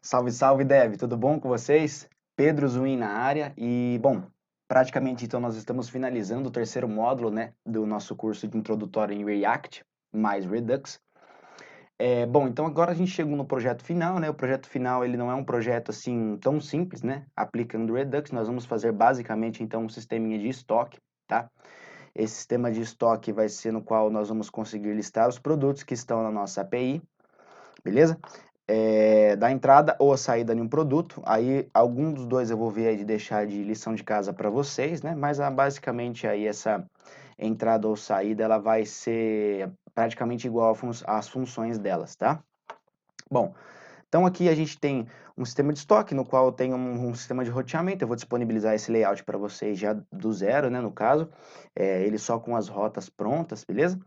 Salve, salve, Dev, tudo bom com vocês? Pedro Zuin na área e, bom, praticamente então nós estamos finalizando o terceiro módulo, né, do nosso curso de introdutório em React, mais Redux. Bom, então agora a gente chegou no projeto final, né, o projeto final ele não é um projeto assim tão simples, né, aplicando Redux, nós vamos fazer basicamente então um sisteminha de estoque, tá? Esse sistema de estoque vai ser no qual nós vamos conseguir listar os produtos que estão na nossa API, beleza? Da entrada ou a saída de um produto, aí algum dos dois eu vou ver aí de deixar de lição de casa para vocês, né? Mas basicamente aí essa entrada ou saída ela vai ser praticamente igual às funções delas, tá? Bom, então aqui a gente tem um sistema de estoque no qual eu tenho um sistema de roteamento, eu vou disponibilizar esse layout para vocês já do zero, né, no caso, ele só com as rotas prontas, beleza?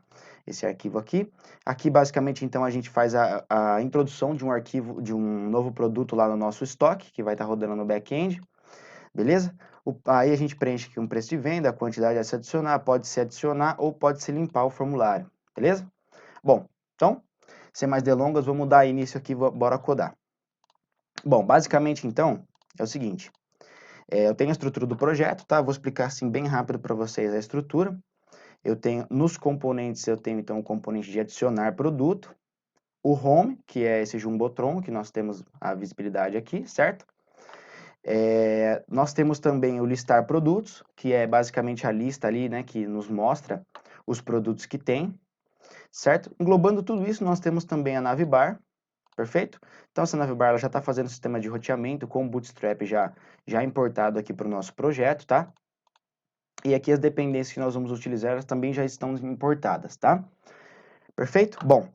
Esse arquivo aqui. Aqui basicamente então a gente faz a introdução de um arquivo, de um novo produto lá no nosso estoque, que vai estar rodando no back-end, beleza? Aí a gente preenche aqui um preço de venda, a quantidade a se adicionar, pode se adicionar ou pode se limpar o formulário, beleza? Bom, então, sem mais delongas, vamos dar início aqui, bora codar. Bom, basicamente então, é o seguinte, eu tenho a estrutura do projeto, tá? Vou explicar assim bem rápido para vocês a estrutura. Eu tenho, nos componentes, eu tenho então o componente de adicionar produto, o home, que é esse jumbotron, que nós temos a visibilidade aqui, certo? Nós temos também o listar produtos, que é basicamente a lista ali, né, que nos mostra os produtos que tem, certo? Englobando tudo isso, nós temos também a navbar, perfeito? Então, essa navbar ela já está fazendo o sistema de roteamento com o Bootstrap já importado aqui para o nosso projeto, tá? E aqui as dependências que nós vamos utilizar, elas também já estão importadas, tá? Perfeito? Bom,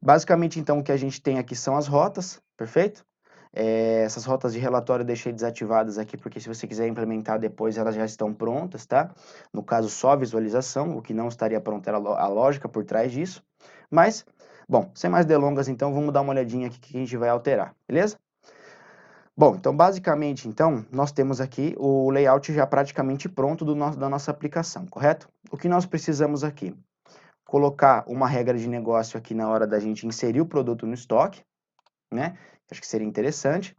basicamente, então, o que a gente tem aqui são as rotas, perfeito? Essas rotas de relatório eu deixei desativadas aqui, porque se você quiser implementar depois, elas já estão prontas, tá? No caso, só a visualização, o que não estaria pronto era a lógica por trás disso. Mas, bom, sem mais delongas, então, vamos dar uma olhadinha aqui que a gente vai alterar, beleza? Bom, então, basicamente, então, nós temos aqui o layout já praticamente pronto da nossa aplicação, correto? O que nós precisamos aqui? Colocar uma regra de negócio aqui na hora da gente inserir o produto no estoque, né? Acho que seria interessante.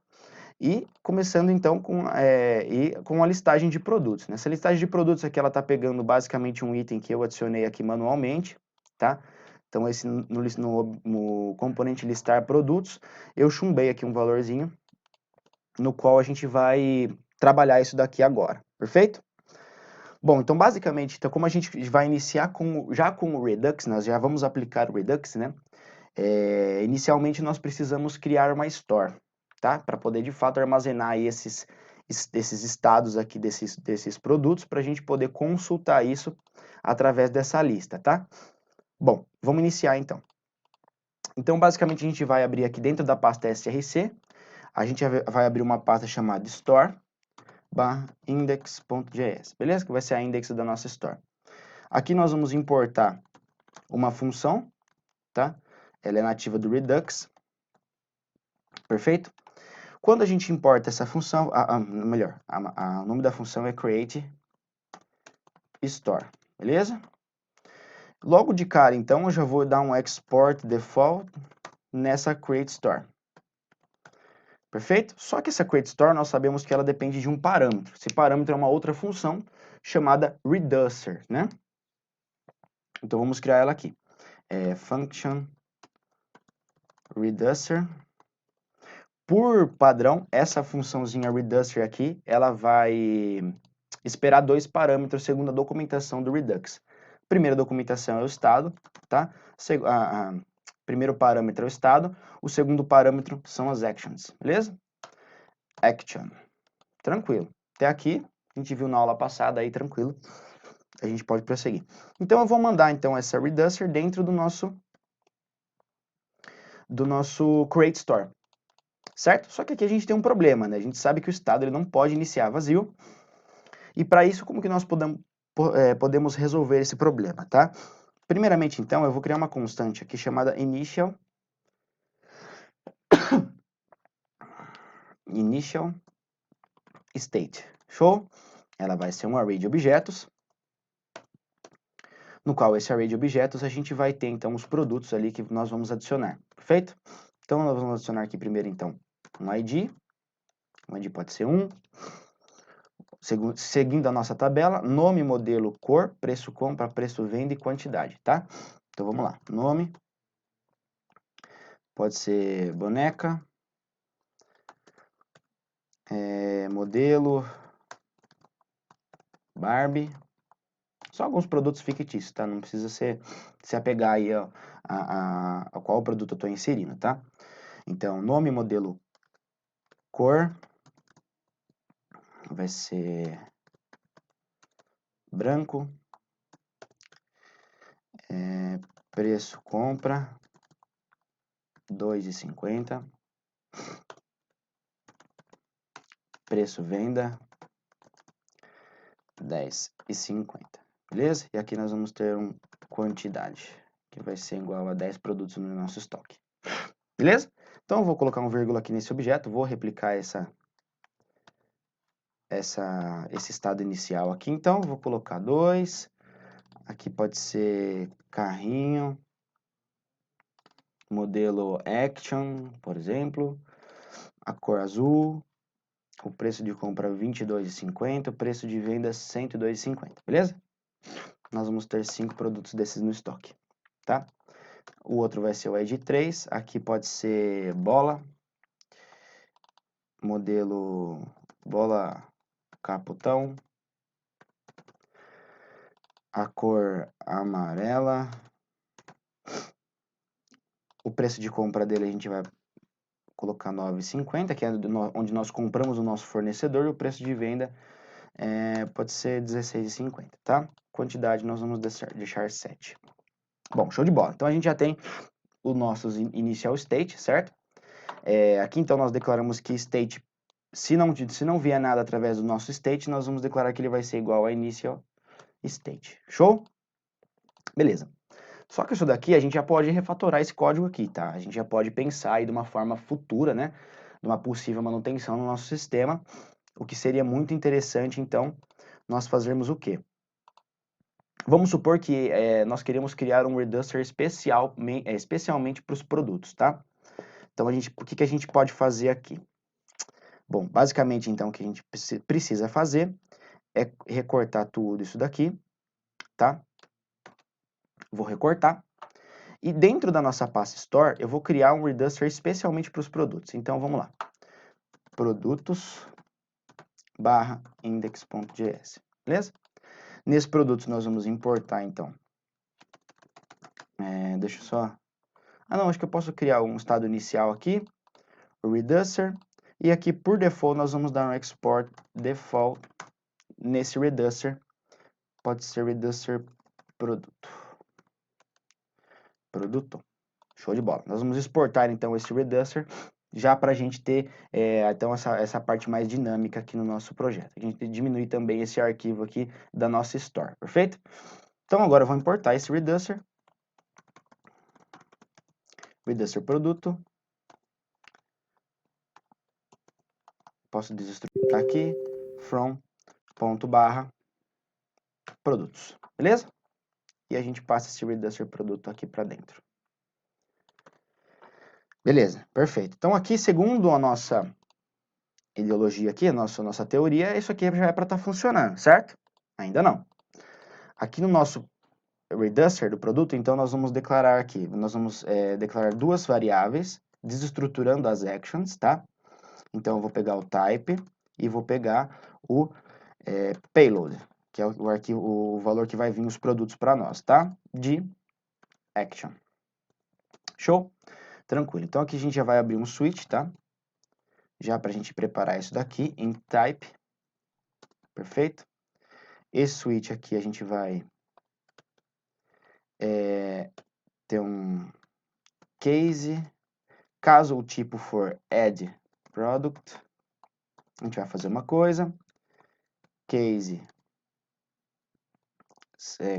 E começando então com a listagem de produtos. Nessa listagem de produtos aqui ela está pegando basicamente um item que eu adicionei aqui manualmente, tá? Então esse no componente listar produtos, eu chumbei aqui um valorzinho, no qual a gente vai trabalhar isso daqui agora, perfeito? Bom, então basicamente, então, como a gente vai iniciar já com o Redux, nós já vamos aplicar o Redux, né? Inicialmente nós precisamos criar uma store, tá? Para poder de fato armazenar aí esses estados aqui desses produtos para a gente poder consultar isso através dessa lista, tá? Bom, vamos iniciar então. Então basicamente a gente vai abrir aqui dentro da pasta src, a gente vai abrir uma pasta chamada store/index.js, beleza? Que vai ser a index da nossa store. Aqui nós vamos importar uma função, tá? Ela é nativa do Redux, perfeito? Quando a gente importa essa função, o nome da função é create store, beleza? Logo de cara, então, eu já vou dar um export default nessa create store. Perfeito? Só que essa create store, nós sabemos que ela depende de um parâmetro. Esse parâmetro é uma outra função chamada reducer, né? Então, vamos criar ela aqui. Function reducer. Por padrão, essa funçãozinha reducer aqui, ela vai esperar dois parâmetros segundo a documentação do Redux. Primeira documentação é o estado, tá? Primeiro parâmetro é o estado, o segundo parâmetro são as actions, beleza? Action. Tranquilo. Até aqui, a gente viu na aula passada aí, tranquilo. A gente pode prosseguir. Então, eu vou mandar, então, essa reducer dentro do nosso create store, certo? Só que aqui a gente tem um problema, né? A gente sabe que o estado ele não pode iniciar vazio, e para isso, como que nós podemos resolver esse problema, tá? Primeiramente, então, eu vou criar uma constante aqui chamada initial state. Show? Ela vai ser um array de objetos, no qual esse array de objetos a gente vai ter, então, os produtos ali que nós vamos adicionar, perfeito? Então, nós vamos adicionar aqui primeiro, então, um ID pode ser 1. Seguindo a nossa tabela, nome, modelo, cor, preço compra, preço venda e quantidade, tá? Então vamos lá, nome, pode ser boneca, modelo, Barbie, só alguns produtos fictícios, tá? Não precisa se apegar aí a qual produto eu estou inserindo, tá? Então, nome, modelo, cor, vai ser branco, preço compra, R$ 2,50, preço venda, R$ 10,50, beleza? E aqui nós vamos ter uma quantidade, que vai ser igual a 10 produtos no nosso estoque, beleza? Então eu vou colocar um vírgula aqui nesse objeto, vou replicar esse estado inicial aqui, então vou colocar 2, aqui pode ser carrinho, modelo Action, por exemplo, a cor azul, o preço de compra R$ 22,50, o preço de venda R$ 102,50, beleza? Nós vamos ter 5 produtos desses no estoque, tá? O outro vai ser o ID 3, aqui pode ser bola, modelo bola capotão, a cor amarela, o preço de compra dele a gente vai colocar R$ 9,50, que é onde nós compramos o nosso fornecedor, e o preço de venda pode ser R$ 16,50, tá? Quantidade nós vamos deixar 7. Bom, show de bola. Então a gente já tem o nosso initial state, certo? Aqui então nós declaramos que state, se não vier nada através do nosso state, nós vamos declarar que ele vai ser igual a initial state. Show? Beleza. Só que isso daqui a gente já pode refatorar esse código aqui, tá? A gente já pode pensar aí de uma forma futura, né? De uma possível manutenção no nosso sistema, o que seria muito interessante, então, nós fazermos o quê? Vamos supor que nós queremos criar um reducer especialmente para os produtos, tá? Então, o que a gente pode fazer aqui? Bom, basicamente, então, o que a gente precisa fazer é recortar tudo isso daqui, tá? Vou recortar. E dentro da nossa pasta Store, eu vou criar um reducer especialmente para os produtos. Então, vamos lá. Produtos barra index.js, beleza? Nesse produto nós vamos importar, então. Deixa eu só... Ah, não, acho que eu posso criar um estado inicial aqui, o reducer, e aqui, por default, nós vamos dar um export default nesse reducer. Pode ser reducer produto. Produto. Show de bola. Nós vamos exportar, então, esse reducer, já para a gente ter, então, essa parte mais dinâmica aqui no nosso projeto. A gente diminui também esse arquivo aqui da nossa store, perfeito? Então, agora eu vou importar esse reducer produto. Posso desestruturar aqui, from, ponto barra, produtos, beleza? E a gente passa esse reducer produto aqui para dentro. Beleza, perfeito. Então, aqui, segundo a nossa ideologia aqui, a nossa teoria, isso aqui já é para estar funcionando, certo? Ainda não. Aqui no nosso reducer do produto, então nós vamos declarar aqui, nós vamos declarar duas variáveis, desestruturando as actions, tá? Então eu vou pegar o type e vou pegar o payload, que é o arquivo, o valor que vai vir os produtos para nós, tá? De action. Show? Tranquilo. Então aqui a gente já vai abrir um switch, tá? Já para a gente preparar isso daqui em type. Perfeito? Esse switch aqui a gente vai ter um case. Caso o tipo for add product, a gente vai fazer uma coisa. Case,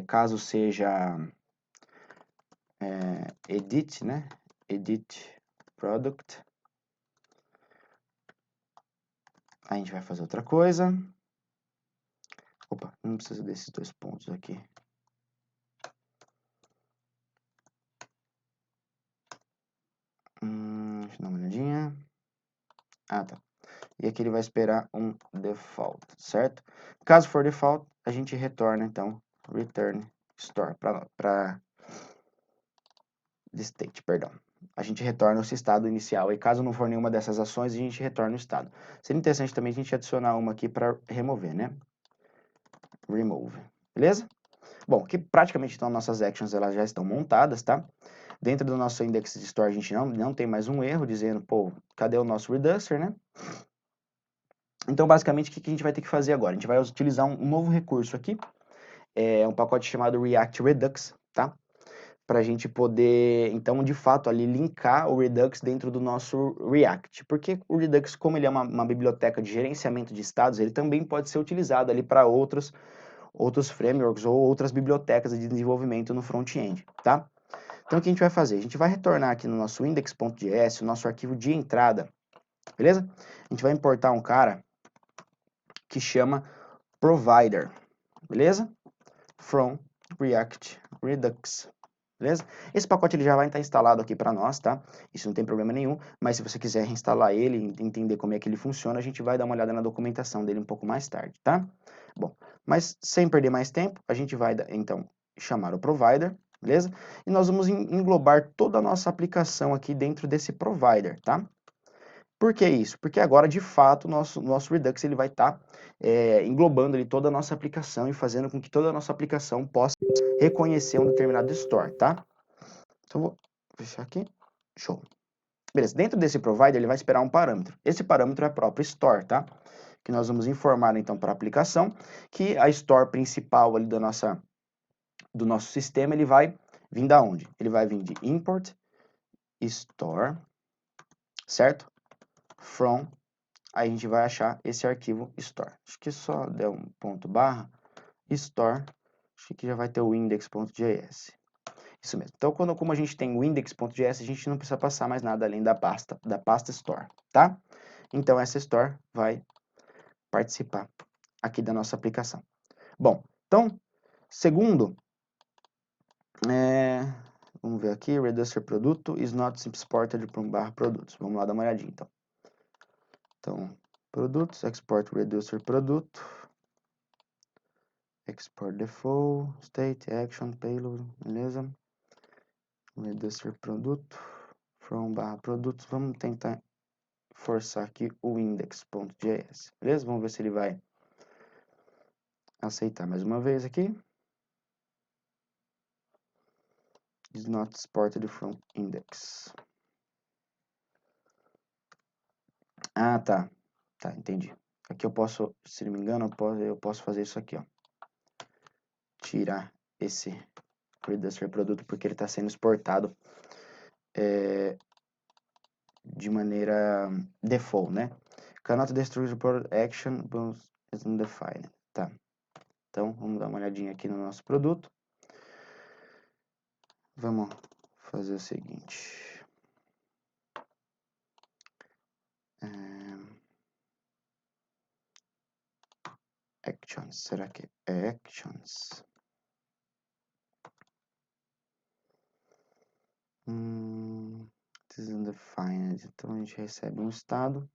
caso seja edit, né? Edit product, a gente vai fazer outra coisa. Opa, não precisa desses dois pontos aqui. Deixa eu dar uma olhadinha. Ah, tá. E aqui ele vai esperar um default, certo? Caso for default, a gente retorna, então, return store para state, perdão. A gente retorna esse estado inicial. E caso não for nenhuma dessas ações, a gente retorna o estado. Seria interessante também a gente adicionar uma aqui para remover, né? Remove. Beleza? Bom, aqui praticamente então nossas actions elas já estão montadas, tá? Dentro do nosso index de store a gente não tem mais um erro dizendo, pô, cadê o nosso reducer, né? Então, basicamente, o que a gente vai ter que fazer agora? A gente vai utilizar um novo recurso aqui, um pacote chamado React Redux, tá? Para a gente poder, então, de fato, ali linkar o Redux dentro do nosso React. Porque o Redux, como ele é uma biblioteca de gerenciamento de estados, ele também pode ser utilizado ali para outros frameworks ou outras bibliotecas de desenvolvimento no front-end, tá? Então, o que a gente vai fazer? A gente vai retornar aqui no nosso index.js, o nosso arquivo de entrada, beleza? A gente vai importar um cara que chama provider, beleza? From React Redux, beleza? Esse pacote ele já vai estar instalado aqui para nós, tá? Isso não tem problema nenhum, mas se você quiser reinstalar ele, entender como é que ele funciona, a gente vai dar uma olhada na documentação dele um pouco mais tarde, tá? Bom, mas sem perder mais tempo, a gente vai, então, chamar o provider, beleza? E nós vamos englobar toda a nossa aplicação aqui dentro desse provider, tá? Por que isso? Porque agora, de fato, o nosso Redux ele vai estar englobando ali toda a nossa aplicação e fazendo com que toda a nossa aplicação possa reconhecer um determinado store, tá? Então, vou fechar aqui. Show. Beleza, dentro desse provider, ele vai esperar um parâmetro. Esse parâmetro é a própria store, tá? Que nós vamos informar, então, para a aplicação, que a store principal ali do nosso sistema, ele vai vir da onde? Ele vai vir de import store, certo? From, aí a gente vai achar esse arquivo store. Acho que só der um ponto barra, store, acho que já vai ter o index.js. Isso mesmo. Então, como a gente tem o index.js, a gente não precisa passar mais nada além da pasta store, tá? Então, essa store vai participar aqui da nossa aplicação. Bom, então, segundo, vamos ver aqui, reducer produto is not exported from barra produtos. Vamos lá dar uma olhadinha, então. Então, produtos, export reducer produto, export default, state, action, payload, beleza? Reducer produto, from barra produtos, vamos tentar forçar aqui o index.js, beleza? Vamos ver se ele vai aceitar mais uma vez aqui. Is not exported from index. Ah, tá. Tá, entendi. Aqui eu posso, se não me engano, eu posso fazer isso aqui, ó. Tirar esse reducer produto porque ele está sendo exportado de maneira default, né? Cannot destroy the product action is undefined. Tá. Então, vamos dar uma olhadinha aqui no nosso produto. Vamos fazer o seguinte. Actions, será que é actions? It is undefined. Então a gente recebe um estado.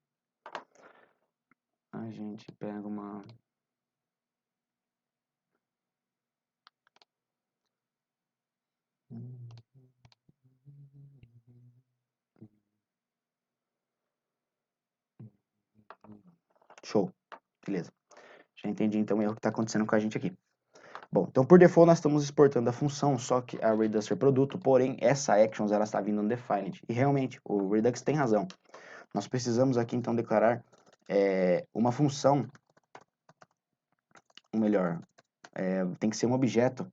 A gente pega uma... Show. Beleza. Já entendi então o erro que está acontecendo com a gente aqui. Bom, então por default nós estamos exportando a função, só que a reducer produto, porém essa actions ela está vindo undefined. E realmente, o Redux tem razão. Nós precisamos aqui então declarar uma função, ou melhor, tem que ser um objeto.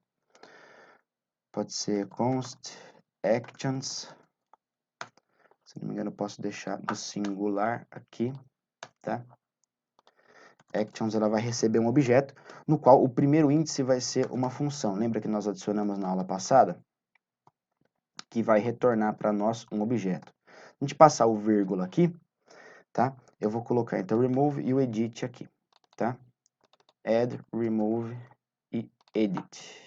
Pode ser const actions. Se não me engano, eu posso deixar no singular aqui, tá? Actions ela vai receber um objeto, no qual o primeiro índice vai ser uma função. Lembra que nós adicionamos na aula passada? Que vai retornar para nós um objeto. A gente passar o vírgula aqui, tá? Eu vou colocar então remove e o edit aqui, tá? Add, remove e edit.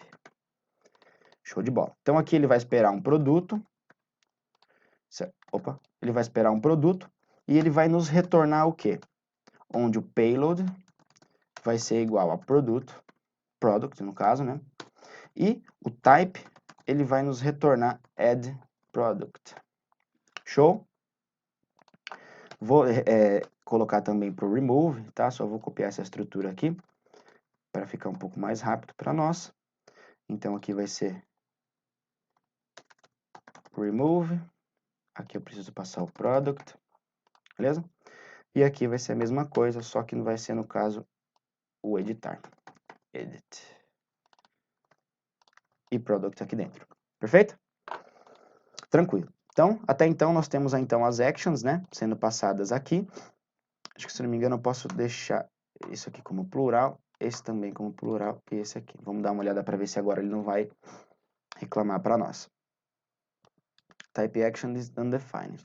Show de bola. Então aqui ele vai esperar um produto. Opa, ele vai esperar um produto e ele vai nos retornar o quê? Onde o payload vai ser igual a product, no caso, né? E o type, ele vai nos retornar add product. Show? Vou colocar também para o remove, tá? Só vou copiar essa estrutura aqui, para ficar um pouco mais rápido para nós. Então, aqui vai ser remove. Aqui eu preciso passar o product, beleza? E aqui vai ser a mesma coisa, só que não vai ser, no caso, o editar. Edit. E product aqui dentro. Perfeito? Tranquilo. Então, até então, nós temos então as actions, né, sendo passadas aqui. Acho que, se não me engano, eu posso deixar isso aqui como plural, esse também como plural e esse aqui. Vamos dar uma olhada para ver se agora ele não vai reclamar para nós. Type action is undefined.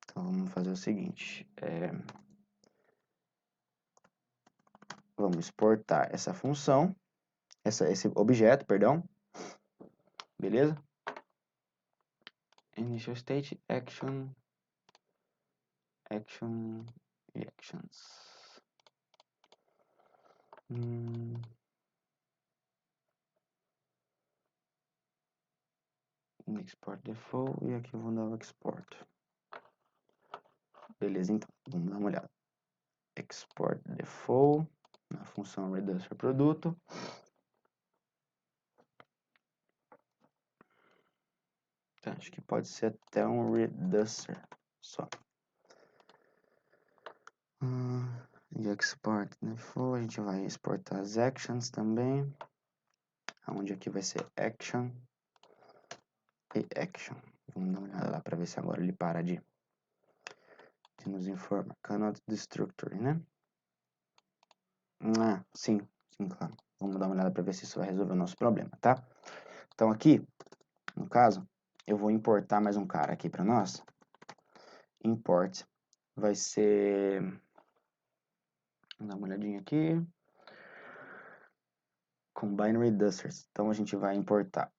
Então, vamos fazer o seguinte. Vamos exportar essa função, esse objeto, perdão. Beleza? Initial state, action e actions. Export default, e aqui eu vou dar o export. Beleza, então, vamos dar uma olhada. Export default, na função reducer produto. Tá, acho que pode ser até um reducer só. E export default, a gente vai exportar as actions também. Onde aqui vai ser action e action. Vamos dar uma olhada lá para ver se agora ele para de nos informar. Cannot destructor, né? Sim, claro. Vamos dar uma olhada para ver se isso vai resolver o nosso problema, tá? Então aqui, no caso, eu vou importar mais um cara aqui para nós. Import vai ser... Vamos dar uma olhadinha aqui. Combine Reducers. Então a gente vai importar.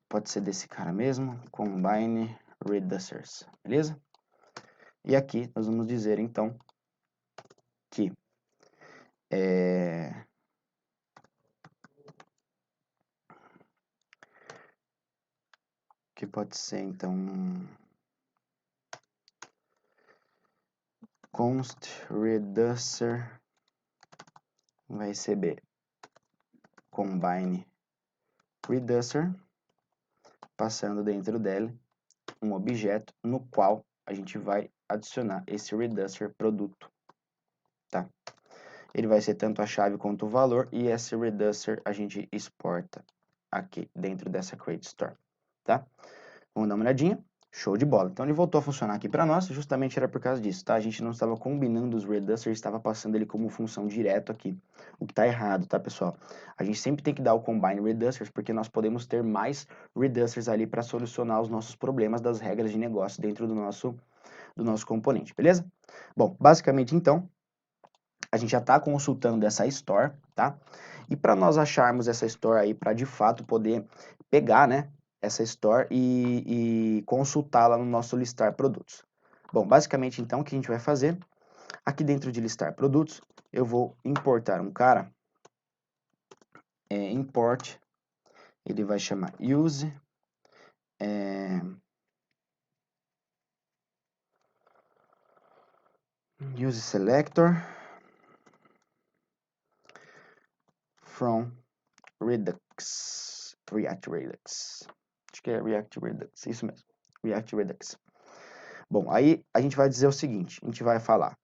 Pode ser desse cara mesmo. Combine Reducers. Beleza? E aqui nós vamos dizer então que pode ser então const reducer vai receber combine reducer, passando dentro dele um objeto no qual a gente vai adicionar esse reducer produto, tá? Ele vai ser tanto a chave quanto o valor, e esse reducer a gente exporta aqui dentro dessa create store, tá? Vamos dar uma olhadinha. Show de bola. Então ele voltou a funcionar aqui para nós, justamente era por causa disso, tá? A gente não estava combinando os reducers, estava passando ele como função direto aqui. O que está errado, tá, pessoal? A gente sempre tem que dar o combine reducers, porque nós podemos ter mais reducers ali para solucionar os nossos problemas das regras de negócio dentro do nosso componente, beleza? Bom, basicamente então, a gente já está consultando essa store, tá? E para nós acharmos essa store aí, para de fato poder pegar, né, essa store e consultá-la no nosso listar produtos. Bom, basicamente então o que a gente vai fazer, aqui dentro de listar produtos, eu vou importar um cara, import, ele vai chamar use selector from Redux, React Redux. Acho que é React Redux, isso mesmo, React Redux. Bom, aí a gente vai dizer o seguinte, a gente vai falar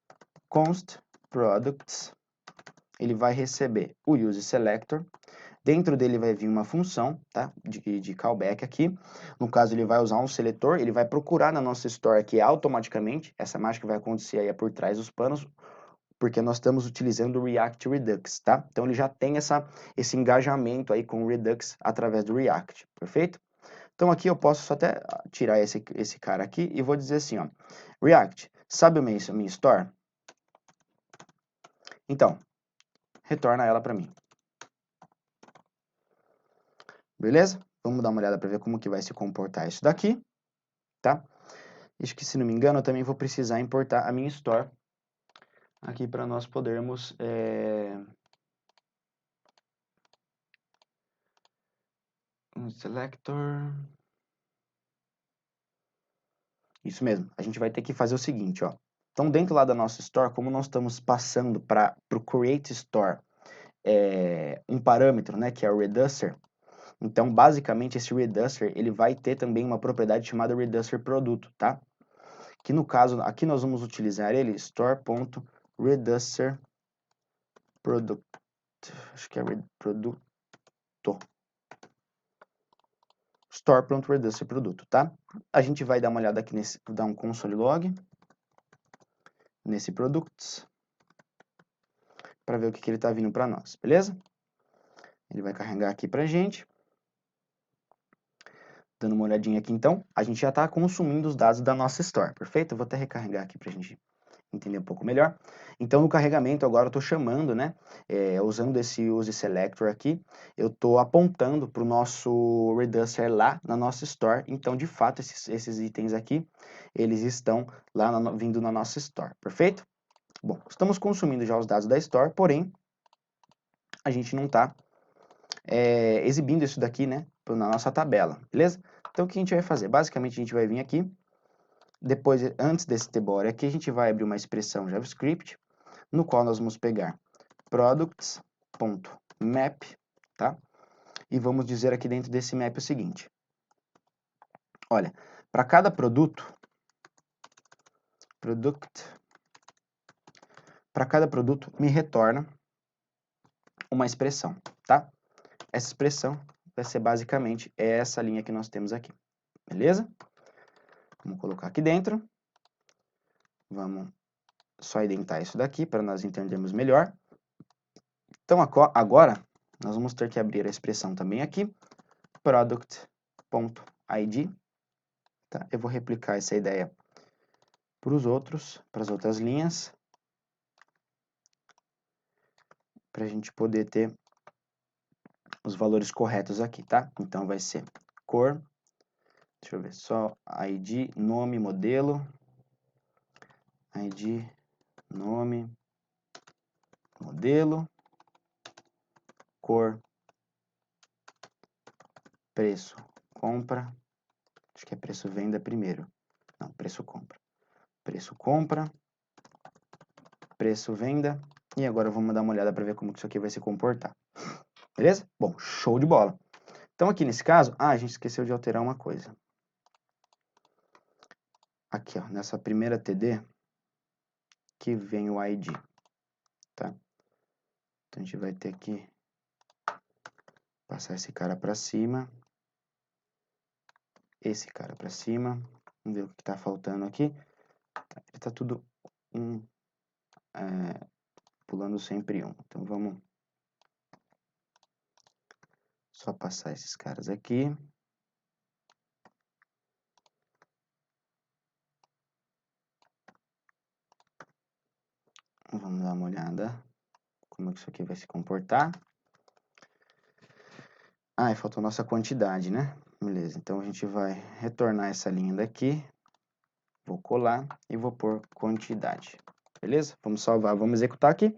const products, ele vai receber o use selector, dentro dele vai vir uma função, tá, de callback aqui, no caso ele vai usar um seletor, ele vai procurar na nossa store aqui automaticamente, essa mágica vai acontecer aí por trás dos panos, porque nós estamos utilizando o React Redux, tá? Então ele já tem esse engajamento aí com o Redux através do React, perfeito? Então aqui eu posso só até tirar esse cara aqui e vou dizer assim, ó, React, sabe a minha store? Então, retorna ela para mim. Beleza? Vamos dar uma olhada para ver como que vai se comportar isso daqui, tá? Acho que, se não me engano, eu também vou precisar importar a minha store aqui para nós podermos... Um selector... Isso mesmo, a gente vai ter que fazer o seguinte, ó. Então, dentro lá da nossa store, como nós estamos passando para o Create Store um parâmetro, né, que é o Reducer, então, basicamente, esse Reducer, ele vai ter também uma propriedade chamada Reducer Produto, tá? Que no caso, aqui nós vamos utilizar ele, store.reducer product, acho que é produto, store.reducer produto, tá? A gente vai dar uma olhada aqui nesse, dar um console log, nesse products, para ver o que ele está vindo para nós, beleza? Ele vai carregar aqui para a gente. Dando uma olhadinha aqui, então, a gente já está consumindo os dados da nossa store, perfeito? Eu vou até recarregar aqui para a gente entender um pouco melhor. Então, no carregamento, agora eu estou chamando, né, usando esse use selector aqui, eu estou apontando para o nosso Reducer lá na nossa store. Então, de fato, esses itens aqui, eles estão lá vindo na nossa store, perfeito? Bom, estamos consumindo já os dados da store, porém, a gente não está exibindo isso daqui, né, na nossa tabela, beleza? Então, o que a gente vai fazer? Basicamente, a gente vai vir aqui, depois, antes desse tbody aqui, a gente vai abrir uma expressão JavaScript, no qual nós vamos pegar products.map, tá? E vamos dizer aqui dentro desse map o seguinte. Olha, para cada para cada produto me retorna uma expressão, tá? Essa expressão vai ser basicamente essa linha que nós temos aqui, beleza? Vamos colocar aqui dentro. Vamos só identar isso daqui para nós entendermos melhor. Então, agora, nós vamos ter que abrir a expressão também aqui, product.id, tá? Eu vou replicar essa ideia para as outras linhas, para a gente poder ter os valores corretos aqui, tá? Então, vai ser cor, deixa eu ver, só ID, nome, modelo, ID, nome, modelo, cor, preço, compra, acho que é preço venda primeiro, não, preço compra, preço venda, e agora vamos dar uma olhada para ver como que isso aqui vai se comportar, beleza? Bom, show de bola. Então aqui nesse caso, a gente esqueceu de alterar uma coisa. Aqui, ó, nessa primeira TD, que vem o ID, tá? Então a gente vai ter que passar esse cara para cima, esse cara para cima, vamos ver o que está faltando aqui. Ele tá tudo pulando sempre um, então vamos só passar esses caras aqui. Vamos dar uma olhada como que isso aqui vai se comportar. Ah, e faltou nossa quantidade, né? Beleza, então a gente vai retornar essa linha daqui, vou colar e vou pôr quantidade. Beleza? Vamos salvar, vamos executar aqui.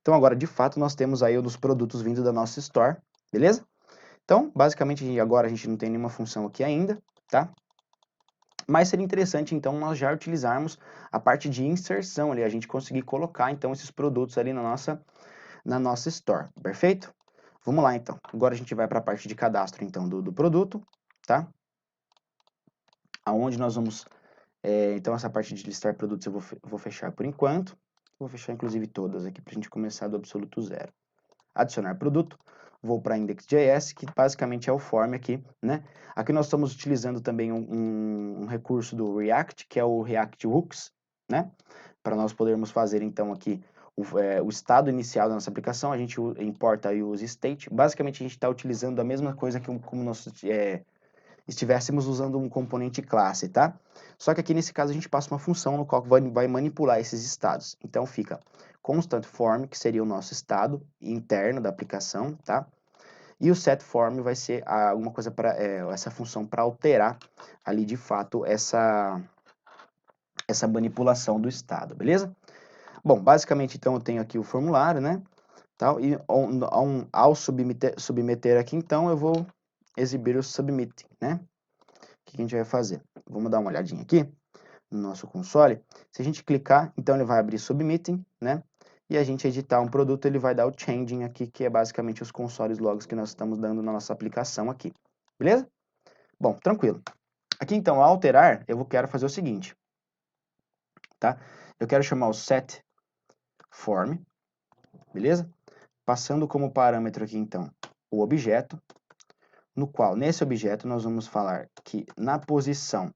Então agora, de fato, nós temos aí os produtos vindo da nossa store, beleza? Então, basicamente, agora a gente não tem nenhuma função aqui ainda, tá? Mas seria interessante, então, nós já utilizarmos a parte de inserção ali, a gente conseguir colocar, então, esses produtos ali na nossa store, perfeito? Vamos lá, então. Agora a gente vai para a parte de cadastro, então, do produto, tá? Aonde nós vamos... então, essa parte de listar produtos eu vou fechar por enquanto. Vou fechar, inclusive, todas aqui para a gente começar do absoluto zero. Adicionar produto. Vou para index.js, que basicamente é o form aqui, né? Aqui nós estamos utilizando também um recurso do React, que é o React Hooks, né? Para nós podermos fazer, então, aqui o estado inicial da nossa aplicação, a gente importa aí o useState. Basicamente, a gente está utilizando a mesma coisa que como nós estivéssemos usando um componente classe, tá? Só que aqui, nesse caso, a gente passa uma função no qual vai manipular esses estados. Então, fica constant form, que seria o nosso estado interno da aplicação, tá? E o setForm vai ser alguma coisa para essa função para alterar ali de fato essa manipulação do estado, beleza? Bom, basicamente então eu tenho aqui o formulário, né? Tal, e ao submeter aqui então eu vou exibir o submitting, né? O que a gente vai fazer? Vamos dar uma olhadinha aqui no nosso console. Se a gente clicar, então ele vai abrir submitting, né? E a gente editar um produto, ele vai dar o changing aqui, que é basicamente os console logs que nós estamos dando na nossa aplicação aqui. Beleza? Bom, tranquilo. Aqui então, ao alterar, eu quero fazer o seguinte, tá? Eu quero chamar o setForm, beleza? Passando como parâmetro aqui então o objeto, no qual nesse objeto nós vamos falar que na posição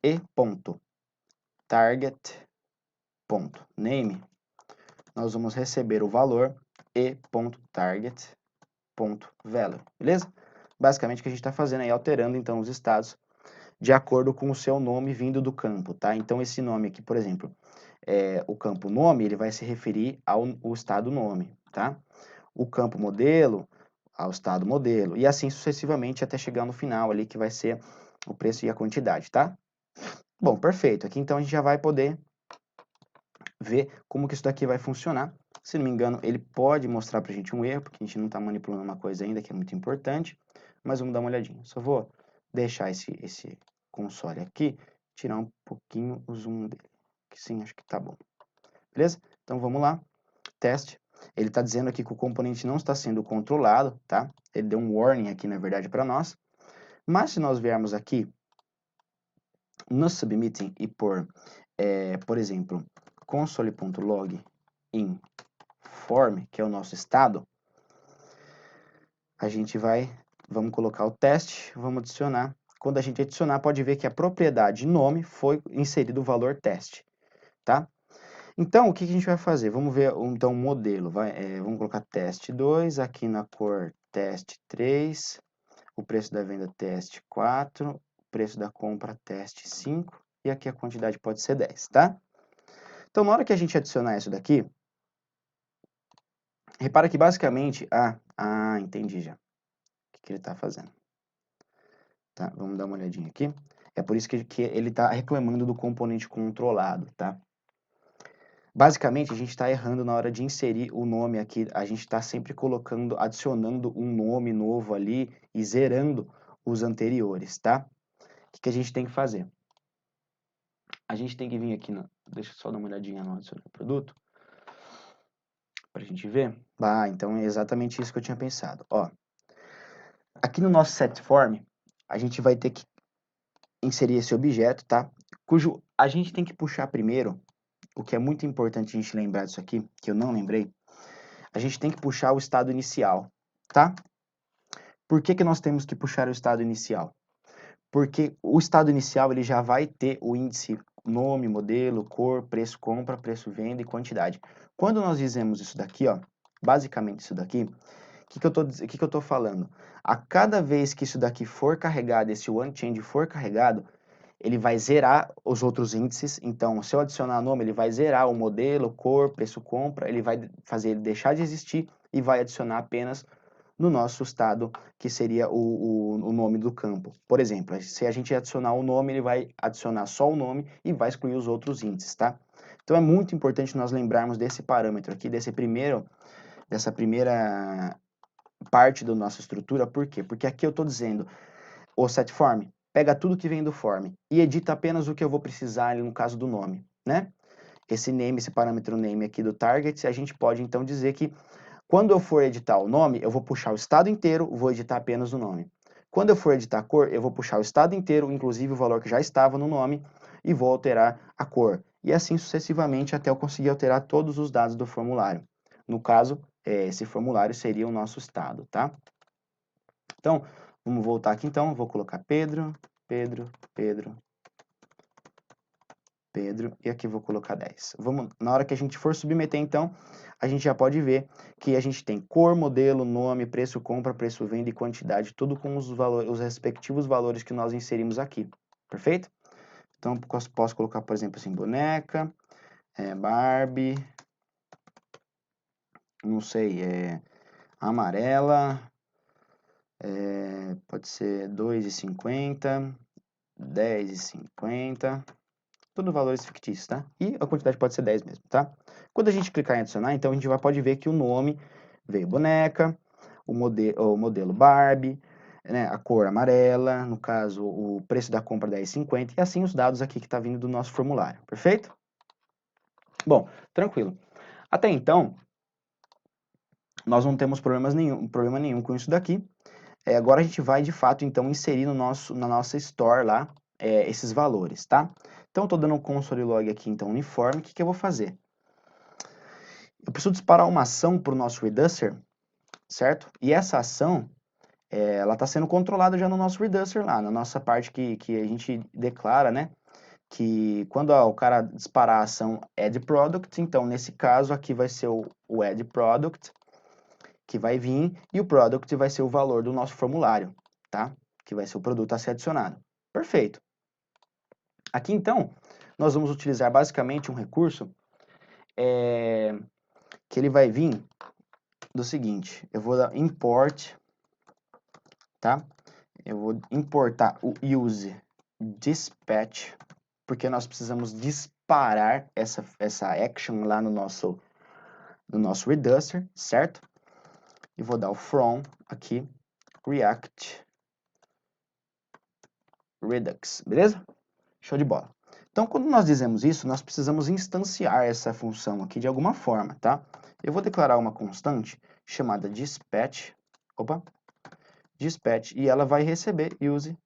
e.target.name nós vamos receber o valor e.target.value, beleza? Basicamente o que a gente está fazendo aí, alterando então os estados de acordo com o seu nome vindo do campo, tá? Então esse nome aqui, por exemplo, o campo nome, ele vai se referir ao estado nome, tá? O campo modelo, ao estado modelo, e assim sucessivamente até chegar no final ali, que vai ser o preço e a quantidade, tá? Bom, perfeito. Aqui então a gente já vai poder ver como que isso daqui vai funcionar. Se não me engano, ele pode mostrar pra gente um erro, porque a gente não está manipulando uma coisa ainda que é muito importante, mas vamos dar uma olhadinha. Só vou deixar esse console aqui, tirar um pouquinho o zoom dele, que sim, acho que tá bom. Beleza? Então vamos lá, teste. Ele está dizendo aqui que o componente não está sendo controlado, tá? Ele deu um warning aqui, na verdade, para nós. Mas se nós viermos aqui no submitting e por exemplo, console.log in form, que é o nosso estado, a gente vamos colocar o teste, vamos adicionar. Quando a gente adicionar, pode ver que a propriedade nome foi inserido o valor teste, tá? Então, o que a gente vai fazer? Vamos ver, então, o modelo. Vamos colocar teste 2, aqui na cor teste 3, o preço da venda teste 4, o preço da compra teste 5, e aqui a quantidade pode ser 10, tá? Então, na hora que a gente adicionar isso daqui, repara que basicamente... entendi já. O que ele está fazendo. Tá? Vamos dar uma olhadinha aqui. É por isso que ele está reclamando do componente controlado, tá? Basicamente, a gente está errando na hora de inserir o nome aqui. A gente está sempre adicionando um nome novo ali e zerando os anteriores, tá? O que a gente tem que fazer? A gente tem que vir aqui, deixa eu só dar uma olhadinha no adicionar produto, para a gente ver. Então é exatamente isso que eu tinha pensado. Ó, aqui no nosso setForm, a gente vai ter que inserir esse objeto, tá? Cujo a gente tem que puxar primeiro, o que é muito importante a gente lembrar disso aqui, que eu não lembrei, a gente tem que puxar o estado inicial, tá? Por que nós temos que puxar o estado inicial? Porque o estado inicial ele já vai ter o índice nome, modelo, cor, preço compra, preço venda e quantidade. Quando nós dizemos isso daqui, ó, basicamente isso daqui, o que eu tô falando? A cada vez que isso daqui for carregado, esse onChange for carregado, ele vai zerar os outros índices. Então, se eu adicionar nome, ele vai zerar o modelo, cor, preço compra, ele vai fazer ele deixar de existir e vai adicionar apenas no nosso estado, que seria o nome do campo. Por exemplo, se a gente adicionar o nome, ele vai adicionar só o nome e vai excluir os outros índices, tá? Então é muito importante nós lembrarmos desse parâmetro aqui, dessa primeira parte da nossa estrutura. Por quê? Porque aqui eu estou dizendo, o setForm, pega tudo que vem do form e edita apenas o que eu vou precisar ali no caso do nome, né? Esse name, esse parâmetro name aqui do target, a gente pode então dizer que quando eu for editar o nome, eu vou puxar o estado inteiro, vou editar apenas o nome. Quando eu for editar a cor, eu vou puxar o estado inteiro, inclusive o valor que já estava no nome, e vou alterar a cor. E assim sucessivamente até eu conseguir alterar todos os dados do formulário. No caso, esse formulário seria o nosso estado, tá? Então, vamos voltar aqui então, vou colocar Pedro, Pedro, Pedro, Pedro, e aqui vou colocar 10. Na hora que a gente for submeter, então, a gente já pode ver que a gente tem cor, modelo, nome, preço compra, preço venda e quantidade, tudo com os respectivos valores que nós inserimos aqui, perfeito? Então, posso colocar, por exemplo, assim, boneca, Barbie, não sei, amarela, Pode ser 2,50, 10,50, tudo valores fictícios, tá? E a quantidade pode ser 10 mesmo, tá? Quando a gente clicar em adicionar, então a gente pode ver que o nome veio boneca, o modelo Barbie, né, a cor amarela, no caso o preço da compra 10,50 e assim os dados aqui que está vindo do nosso formulário, perfeito? Bom, tranquilo. Até então, nós não temos problema nenhum com isso daqui. Agora a gente vai, de fato, então, inserir na nossa store lá esses valores, tá? Então, estou dando um console log aqui, então, uniforme. O que eu vou fazer? Eu preciso disparar uma ação para o nosso Reducer, certo? E essa ação, ela está sendo controlada já no nosso Reducer lá, na nossa parte que a gente declara, né? Que quando o cara disparar a ação Add Product, então, nesse caso, aqui vai ser o Add Product, que vai vir, e o product vai ser o valor do nosso formulário, tá? Que vai ser o produto a ser adicionado. Perfeito. Aqui, então, nós vamos utilizar basicamente um recurso que ele vai vir do seguinte, eu vou dar import, tá? Eu vou importar o use dispatch, porque nós precisamos disparar essa action lá no nosso Reducer, certo? E vou dar o from aqui, React Redux, beleza? Show de bola. Então, quando nós dizemos isso, nós precisamos instanciar essa função aqui de alguma forma, tá? Eu vou declarar uma constante chamada dispatch, dispatch, e ela vai receber use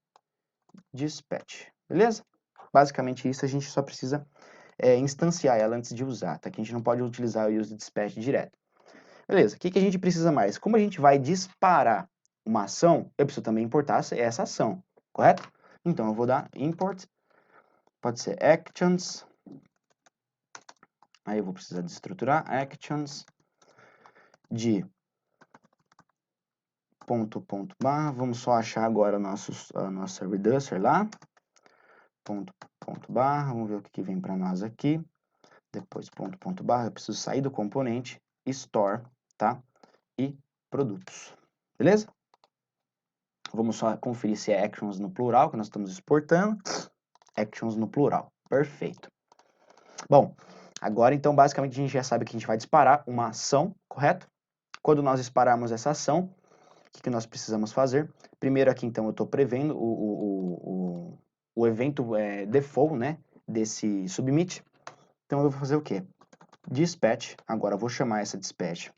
dispatch, beleza? Basicamente isso, a gente só precisa instanciar ela antes de usar, tá? Que a gente não pode utilizar o use dispatch direto. Beleza, o que a gente precisa mais? Como a gente vai disparar uma ação, eu preciso também importar essa ação, correto? Então, eu vou dar import, pode ser actions, aí eu vou precisar desestruturar actions de ponto barra, vamos só achar agora a nossa reducer lá, ponto barra, vamos ver o que vem para nós aqui, depois ponto barra, eu preciso sair do componente, store, tá, e produtos, beleza? Vamos só conferir se é actions no plural, que nós estamos exportando, actions no plural, perfeito. Bom, agora então basicamente a gente já sabe que a gente vai disparar uma ação, correto? Quando nós dispararmos essa ação, o que nós precisamos fazer? Primeiro aqui, então, eu estou prevendo o evento default, né, desse submit. Então, eu vou fazer o quê? Dispatch, agora eu vou chamar essa dispatch,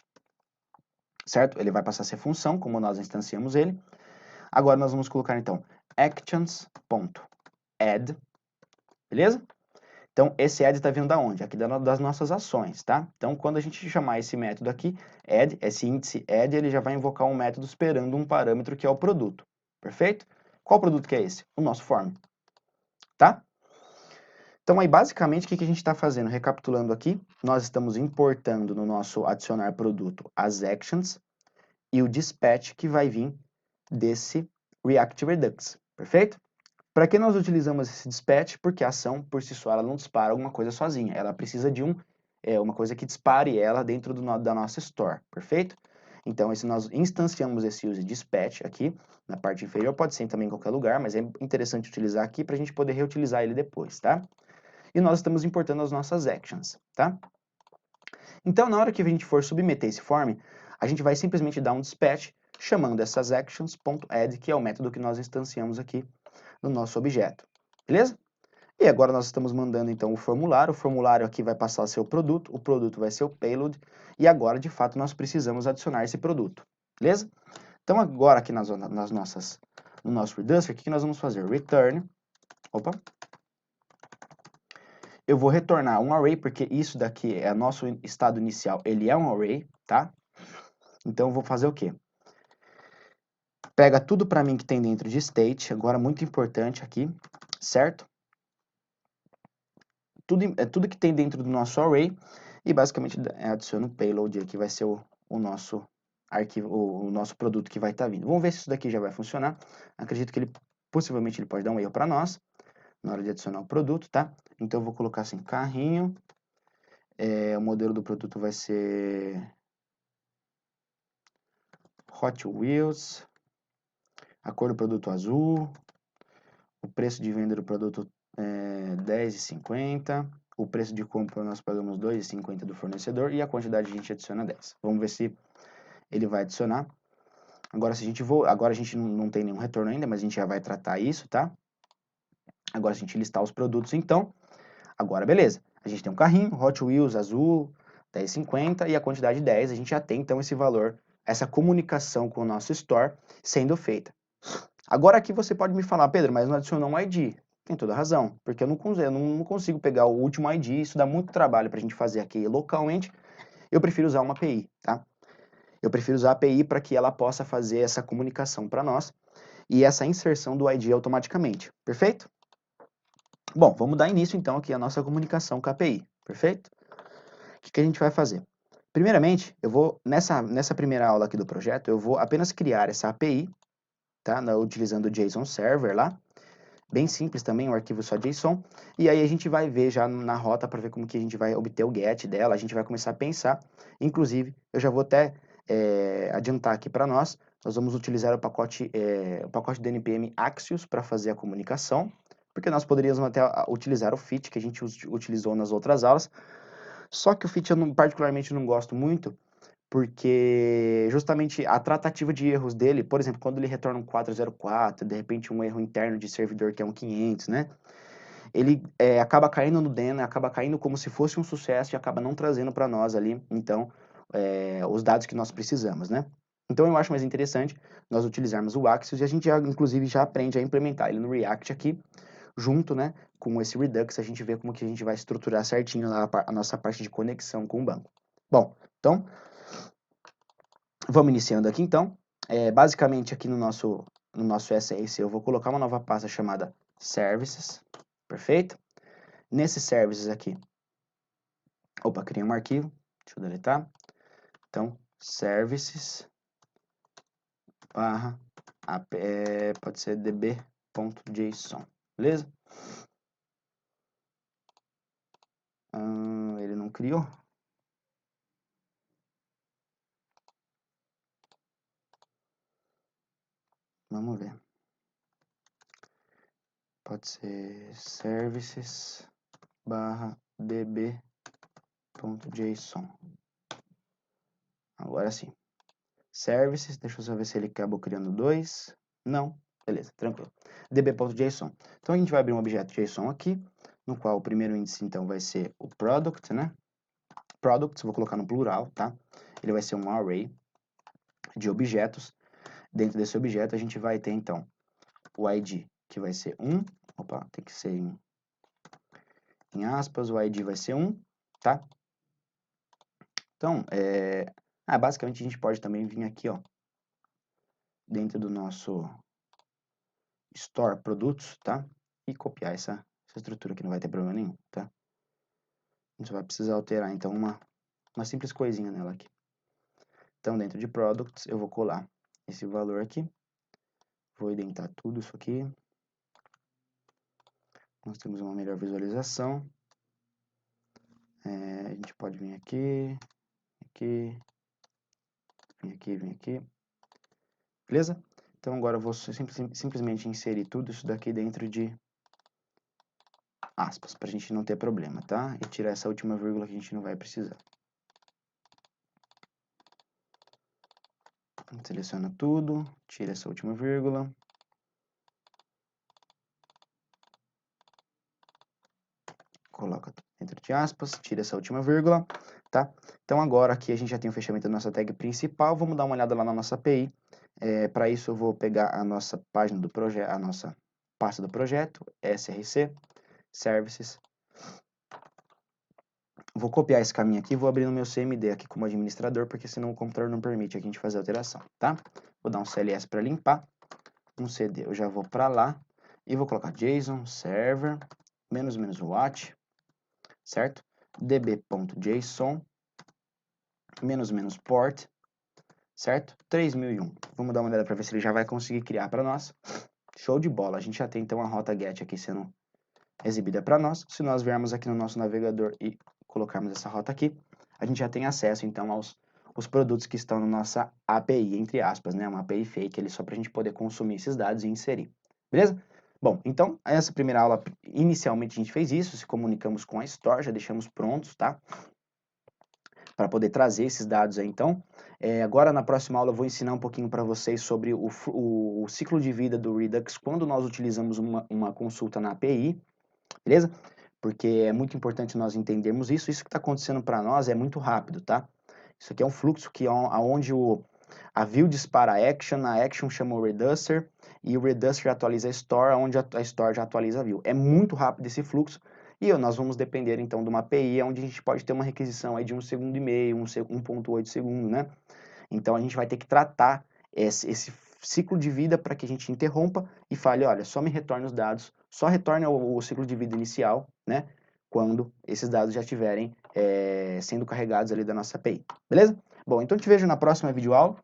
certo? Ele vai passar a ser função, como nós instanciamos ele. Agora, nós vamos colocar, então, actions.add, beleza? Então, esse add está vindo da onde? Aqui das nossas ações, tá? Então, quando a gente chamar esse método aqui, add, esse índice add, ele já vai invocar um método esperando um parâmetro que é o produto, perfeito? Qual produto que é esse? O nosso form, tá? Então, aí, basicamente, o que a gente está fazendo? Recapitulando aqui, nós estamos importando no nosso adicionar produto as actions e o dispatch que vai vir desse React Redux, perfeito? Para que nós utilizamos esse dispatch? Porque a ação, por si só, ela não dispara alguma coisa sozinha. Ela precisa de uma coisa que dispare ela dentro da nossa store, perfeito? Então, nós instanciamos esse use dispatch aqui, na parte inferior, pode ser também em qualquer lugar, mas é interessante utilizar aqui para a gente poder reutilizar ele depois, tá? E nós estamos importando as nossas actions, tá? Então, na hora que a gente for submeter esse form, a gente vai simplesmente dar um dispatch chamando essas actions.add, que é o método que nós instanciamos aqui no nosso objeto, beleza? E agora nós estamos mandando então o formulário aqui vai passar a ser o produto vai ser o payload, e agora de fato nós precisamos adicionar esse produto, beleza? Então agora aqui no nosso Reducer, o que nós vamos fazer? Return, eu vou retornar um array, porque isso daqui é nosso estado inicial, ele é um array, tá? Então eu vou fazer o quê? Pega tudo para mim que tem dentro de state, agora muito importante aqui, certo? Tudo que tem dentro do nosso array e basicamente adiciona um payload aqui, vai ser o nosso arquivo, o nosso produto que vai estar vindo. Vamos ver se isso daqui já vai funcionar. Acredito que possivelmente ele pode dar um erro para nós na hora de adicionar o produto, tá? Então eu vou colocar assim, carrinho, o modelo do produto vai ser Hot Wheels, a cor do produto azul, o preço de venda do produto é R$10,50, o preço de compra nós pagamos R$2,50 do fornecedor e a quantidade a gente adiciona 10. Vamos ver se ele vai adicionar. Agora, agora a gente não tem nenhum retorno ainda, mas a gente já vai tratar isso, tá? Agora, se a gente listar os produtos, então, agora beleza. A gente tem um carrinho, Hot Wheels azul, R$10,50 e a quantidade 10, a gente já tem então esse valor, essa comunicação com o nosso store sendo feita. Agora aqui você pode me falar, Pedro, mas não adicionou um ID. Tem toda a razão, porque eu não consigo pegar o último ID, isso dá muito trabalho para a gente fazer aqui localmente, eu prefiro usar uma API, tá? Eu prefiro usar a API para que ela possa fazer essa comunicação para nós e essa inserção do ID automaticamente, perfeito? Bom, vamos dar início então aqui à nossa comunicação com a API, perfeito? O que a gente vai fazer? Primeiramente, eu vou, nessa primeira aula aqui do projeto, eu vou apenas criar essa API, tá? Utilizando o JSON Server lá, bem simples também, um arquivo só JSON, e aí a gente vai ver já na rota para ver como que a gente vai obter o get dela, a gente vai começar a pensar, inclusive, eu já vou até adiantar aqui para nós vamos utilizar o pacote do NPM Axios para fazer a comunicação, porque nós poderíamos até utilizar o fit que a gente utilizou nas outras aulas, só que o fit eu particularmente não gosto muito, porque justamente a tratativa de erros dele, por exemplo, quando ele retorna um 404, de repente um erro interno de servidor que é um 500, né? Ele acaba caindo no DEN, acaba caindo como se fosse um sucesso e acaba não trazendo para nós ali, então, os dados que nós precisamos, né? Então eu acho mais interessante nós utilizarmos o Axios e a gente já, inclusive, já aprende a implementar ele no React aqui, junto, né, com esse Redux, a gente vê como que a gente vai estruturar certinho a nossa parte de conexão com o banco. Bom, então, vamos iniciando aqui então. Basicamente aqui no nosso SRC eu vou colocar uma nova pasta chamada Services, perfeito? Nesse Services aqui, criei um arquivo, deixa eu deletar. Então, Services, barra, pode ser db.json, beleza? Ele não criou. Vamos ver. Pode ser services barra db.json. Agora sim. Services, deixa eu só ver se ele acabou criando dois. Não, beleza, tranquilo. db.json. Então a gente vai abrir um objeto JSON aqui, no qual o primeiro índice então vai ser o product, né? Products, vou colocar no plural, tá? Ele vai ser um array de objetos. Dentro desse objeto a gente vai ter então o ID, que vai ser 1. Opa, tem que ser em aspas, o ID vai ser 1, tá? Então, basicamente a gente pode também vir aqui, ó, dentro do nosso store produtos, tá? E copiar essa estrutura que não vai ter problema nenhum, tá? A gente só vai precisar alterar, então, uma simples coisinha nela aqui. Então, dentro de products, eu vou colar esse valor aqui. Vou indentar tudo isso aqui. Nós temos uma melhor visualização. A gente pode vir aqui, vem aqui. Beleza? Então, agora eu vou simplesmente inserir tudo isso daqui dentro de aspas, para a gente não ter problema, tá? E tirar essa última vírgula que a gente não vai precisar. Seleciona tudo, tira essa última vírgula. Coloca dentro de aspas, tira essa última vírgula, tá? Então agora aqui a gente já tem o fechamento da nossa tag principal, vamos dar uma olhada lá na nossa API. Para isso eu vou pegar a nossa página do projeto, a nossa pasta do projeto, SRC, Services. Vou copiar esse caminho aqui e vou abrir no meu CMD aqui como administrador, porque senão o computador não permite a gente fazer alteração, tá? Vou dar um CLS para limpar, um CD, eu já vou para lá e vou colocar JSON, server, --watch, certo? db.json, --port, certo? 3001. Vamos dar uma olhada para ver se ele já vai conseguir criar para nós. Show de bola, a gente já tem então a rota GET aqui sendo exibida para nós. Se nós viermos aqui no nosso navegador e colocarmos essa rota aqui, a gente já tem acesso então aos os produtos que estão na nossa API, entre aspas, né? Uma API fake ali só para a gente poder consumir esses dados e inserir. Beleza? Bom, então, essa primeira aula, inicialmente a gente fez isso, se comunicamos com a Store, já deixamos prontos, tá? Para poder trazer esses dados aí, então. Agora, na próxima aula, eu vou ensinar um pouquinho para vocês sobre o ciclo de vida do Redux quando nós utilizamos uma consulta na API, beleza? Porque é muito importante nós entendermos isso. Isso que está acontecendo para nós é muito rápido, tá? Isso aqui é um fluxo que aonde a view dispara a action chama o Reducer, e o Reducer atualiza a Store, onde a Store já atualiza a view. É muito rápido esse fluxo, e nós vamos depender então de uma API, onde a gente pode ter uma requisição aí de 1,5 segundo, 1,8 segundo, né? Então a gente vai ter que tratar esse ciclo de vida para que a gente interrompa e fale, olha, só me retorne os dados, só retorne o ciclo de vida inicial, né? Quando esses dados já estiverem sendo carregados ali da nossa API, beleza? Bom, então te vejo na próxima videoaula.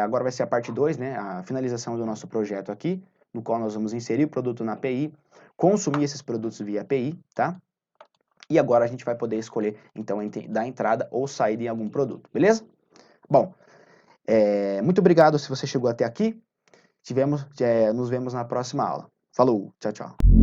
Agora vai ser a parte 2, né? A finalização do nosso projeto aqui, no qual nós vamos inserir o produto na API, consumir esses produtos via API, tá? E agora a gente vai poder escolher, então, dar entrada ou saída em algum produto, beleza? Bom, muito obrigado se você chegou até aqui. Nos vemos na próxima aula. Falou, tchau, tchau.